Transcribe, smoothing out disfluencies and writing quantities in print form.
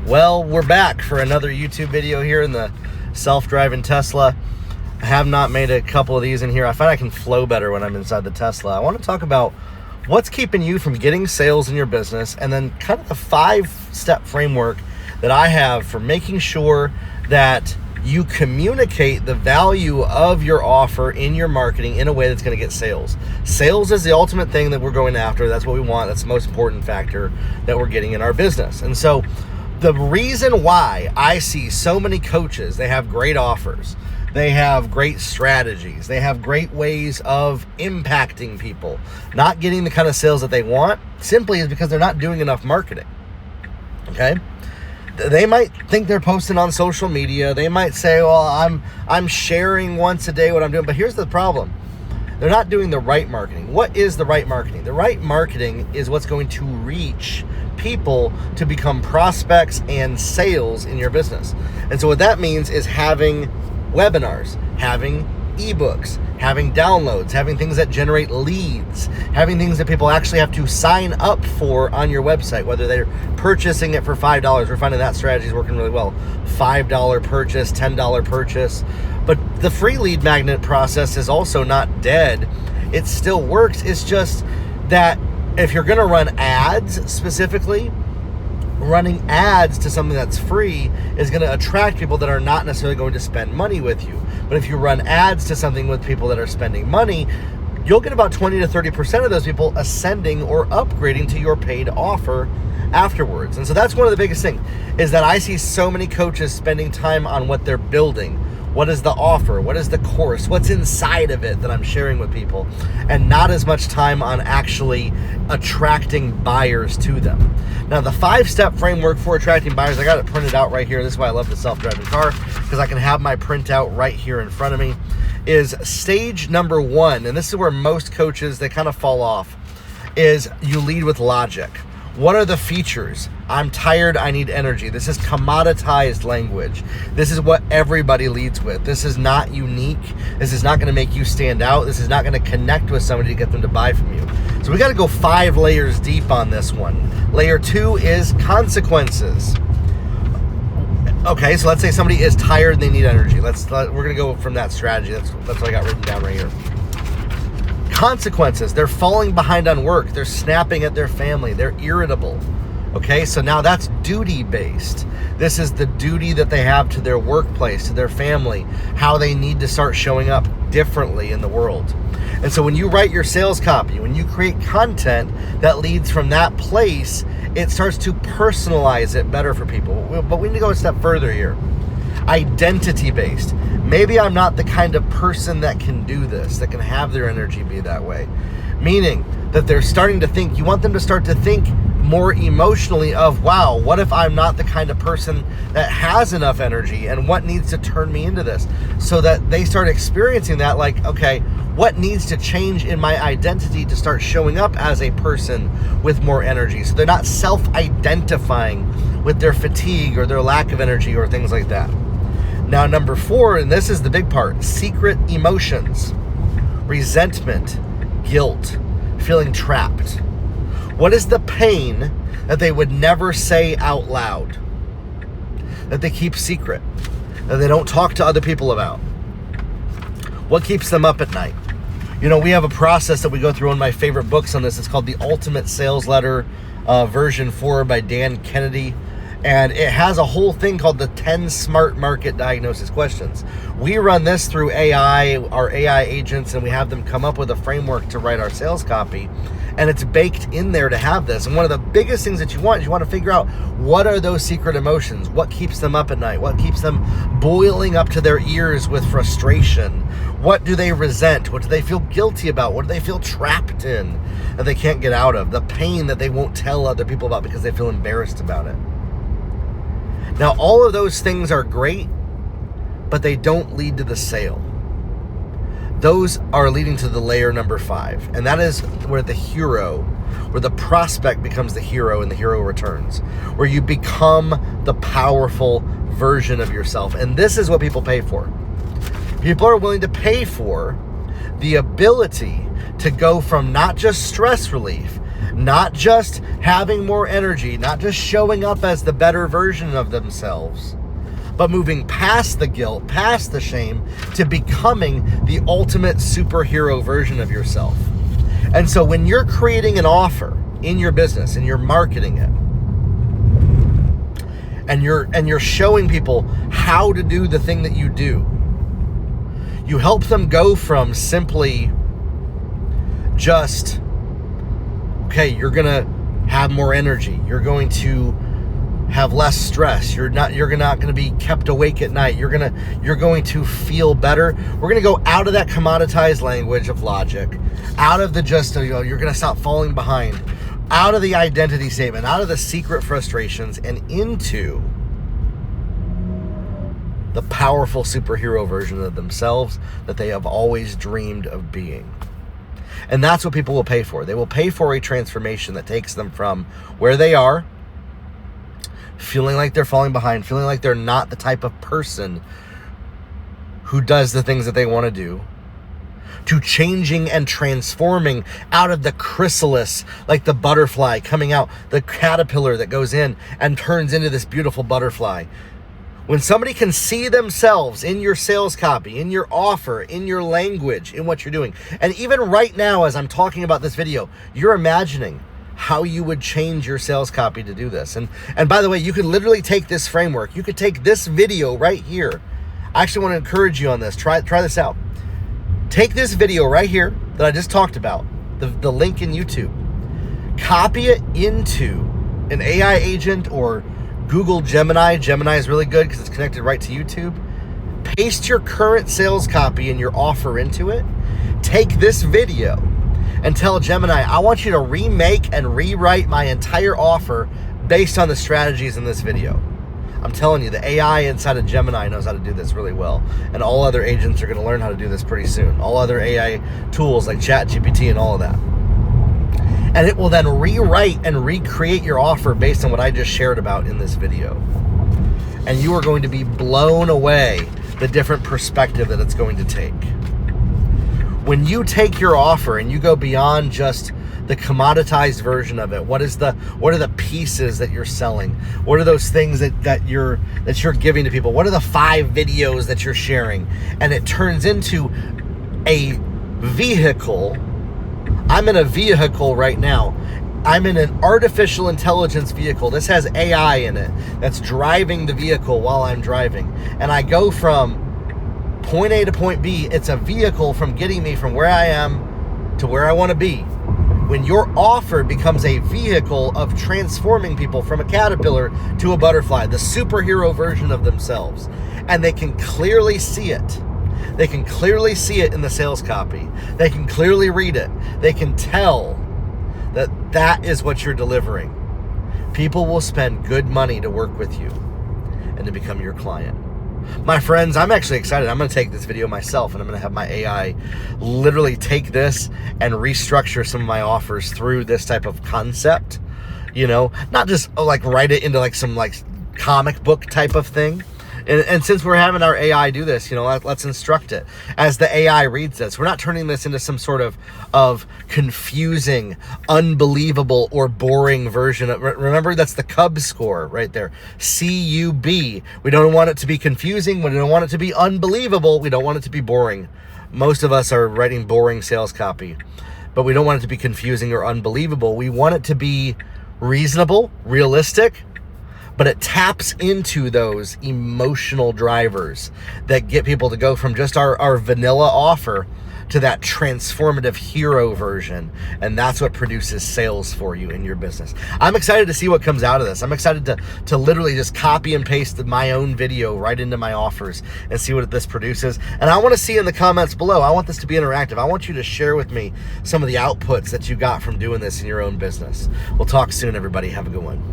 Well, we're back for another YouTube video here in the self-driving Tesla. I have not made a couple of these in here. I find I can flow better when I'm inside the Tesla. I want to talk about what's keeping you from getting sales in your business, and then kind of the 5-step framework that I have for making sure that you communicate the value of your offer in your marketing in a way that's going to get sales. Sales is the ultimate thing that we're going after. That's what we want. That's the most important factor that we're getting in our business. And so the reason why I see so many coaches, they have great offers, they have great strategies, they have great ways of impacting people, not getting the kind of sales that they want, simply is because they're not doing enough marketing. Okay? They might think they're posting on social media. They might say, well, I'm sharing once a day what I'm doing. But here's the problem. They're not doing the right marketing. What is the right marketing? The right marketing is what's going to reach people to become prospects and sales in your business. And so what that means is having webinars, having ebooks, having downloads, having things that generate leads, having things that people actually have to sign up for on your website, whether they're purchasing it for $5. We're finding that strategy is working really well. $5 purchase, $10 purchase. But the free lead magnet process is also not dead. It still works. It's just that if you're going to run ads specifically, running ads to something that's free is going to attract people that are not necessarily going to spend money with you. But if you run ads to something with people that are spending money, you'll get about 20 to 30% of those people ascending or upgrading to your paid offer afterwards. And so that's one of the biggest things, is that I see so many coaches spending time on what they're building. What is the offer? What is the course? What's inside of it that I'm sharing with people? And not as much time on actually attracting buyers to them. Now, the 5-step framework for attracting buyers, I got it printed out right here. This is why I love the self-driving car, because I can have my printout right here in front of me, is stage number 1. And this is where most coaches, they kind of fall off, is you lead with logic. What are the features? I'm tired, I need energy. This is commoditized language. This is what everybody leads with. This is not unique. This is not going to make you stand out. This is not going to connect with somebody to get them to buy from you. So we got to go 5 layers deep on this one. Layer 2 is consequences. Okay, so let's say somebody is tired and they need energy. We're going to go from that strategy. That's what I got written down right here. Consequences. They're falling behind on work. They're snapping at their family. They're irritable. Okay, so now that's duty-based. This is the duty that they have to their workplace, to their family, how they need to start showing up differently in the world. And so when you write your sales copy, when you create content that leads from that place, it starts to personalize it better for people. But we need to go a step further here. Identity-based. Maybe I'm not the kind of person that can do this, that can have their energy be that way. Meaning that they're starting to think, you want them to start to think more emotionally of, wow, what if I'm not the kind of person that has enough energy, and what needs to turn me into this? So that they start experiencing that, like, okay, what needs to change in my identity to start showing up as a person with more energy? So they're not self-identifying with their fatigue or their lack of energy or things like that. Now, number 4, and this is the big part, secret emotions, resentment, guilt, feeling trapped. What is the pain that they would never say out loud, that they keep secret, that they don't talk to other people about? What keeps them up at night? You know, we have a process that we go through in my favorite books on this. It's called The Ultimate Sales Letter, version 4 by Dan Kennedy. And it has a whole thing called the 10 Smart Market Diagnosis Questions. We run this through AI, our AI agents, and we have them come up with a framework to write our sales copy. And it's baked in there to have this. And one of the biggest things that you want is you want to figure out, what are those secret emotions? What keeps them up at night? What keeps them boiling up to their ears with frustration? What do they resent? What do they feel guilty about? What do they feel trapped in that they can't get out of? The pain that they won't tell other people about because they feel embarrassed about it. Now, all of those things are great, but they don't lead to the sale. Those are leading to the layer number 5. And that is where the hero, where the prospect becomes the hero and the hero returns. Where you become the powerful version of yourself. And this is what people pay for. People are willing to pay for the ability to go from not just stress relief, Not just having more energy, not just showing up as the better version of themselves, but moving past the guilt, past the shame, to becoming the ultimate superhero version of yourself. And so when you're creating an offer in your business and you're marketing it, and you're showing people how to do the thing that you do, you help them go from simply just, okay, you're gonna have more energy, you're going to have less stress, you're not going to be kept awake at night, you're going to feel better. We're going to go out of that commoditized language of logic, out of the just, you're going to stop falling behind, out of the identity statement, out of the secret frustrations, and into the powerful superhero version of themselves that they have always dreamed of being. And that's what people will pay for. They will pay for a transformation that takes them from where they are, feeling like they're falling behind, feeling like they're not the type of person who does the things that they want to do, to changing and transforming out of the chrysalis, like the butterfly coming out, the caterpillar that goes in and turns into this beautiful butterfly. When somebody can see themselves in your sales copy, in your offer, in your language, in what you're doing, and even right now as I'm talking about this video, you're imagining how you would change your sales copy to do this. And by the way, you could literally take this framework. You could take this video right here. I actually want to encourage you on this. Try this out. Take this video right here that I just talked about, the link in YouTube. Copy it into an AI agent or Google Gemini. Gemini is really good because it's connected right to YouTube. Paste your current sales copy and your offer into it. Take this video and tell Gemini, I want you to remake and rewrite my entire offer based on the strategies in this video. I'm telling you, the AI inside of Gemini knows how to do this really well. And all other agents are going to learn how to do this pretty soon. All other AI tools like ChatGPT and all of that. And it will then rewrite and recreate your offer based on what I just shared about in this video. And you are going to be blown away the different perspective that it's going to take. When you take your offer and you go beyond just the commoditized version of it, what are the pieces that you're selling? What are those things that you're giving to people? What are the 5 videos that you're sharing? And it turns into a vehicle. I'm in a vehicle right now. I'm in an artificial intelligence vehicle. This has AI in it that's driving the vehicle while I'm driving. And I go from point A to point B. It's a vehicle from getting me from where I am to where I want to be. When your offer becomes a vehicle of transforming people from a caterpillar to a butterfly, the superhero version of themselves, and they can clearly see it. They can clearly see it in the sales copy. They can clearly read it. They can tell that that is what you're delivering. People will spend good money to work with you and to become your client. My friends, I'm actually excited. I'm going to take this video myself and I'm going to have my AI literally take this and restructure some of my offers through this type of concept. Not just like write it into like some like comic book type of thing. And since we're having our AI do this, let's instruct it. As the AI reads this, we're not turning this into some sort of confusing, unbelievable, or boring version. Remember, that's the Cubs score right there. C-U-B. We don't want it to be confusing. We don't want it to be unbelievable. We don't want it to be boring. Most of us are writing boring sales copy, but we don't want it to be confusing or unbelievable. We want it to be reasonable, realistic, but it taps into those emotional drivers that get people to go from just our vanilla offer to that transformative hero version. And that's what produces sales for you in your business. I'm excited to see what comes out of this. I'm excited to literally just copy and paste my own video right into my offers and see what this produces. And I want to see in the comments below, I want this to be interactive. I want you to share with me some of the outputs that you got from doing this in your own business. We'll talk soon, everybody. Have a good one.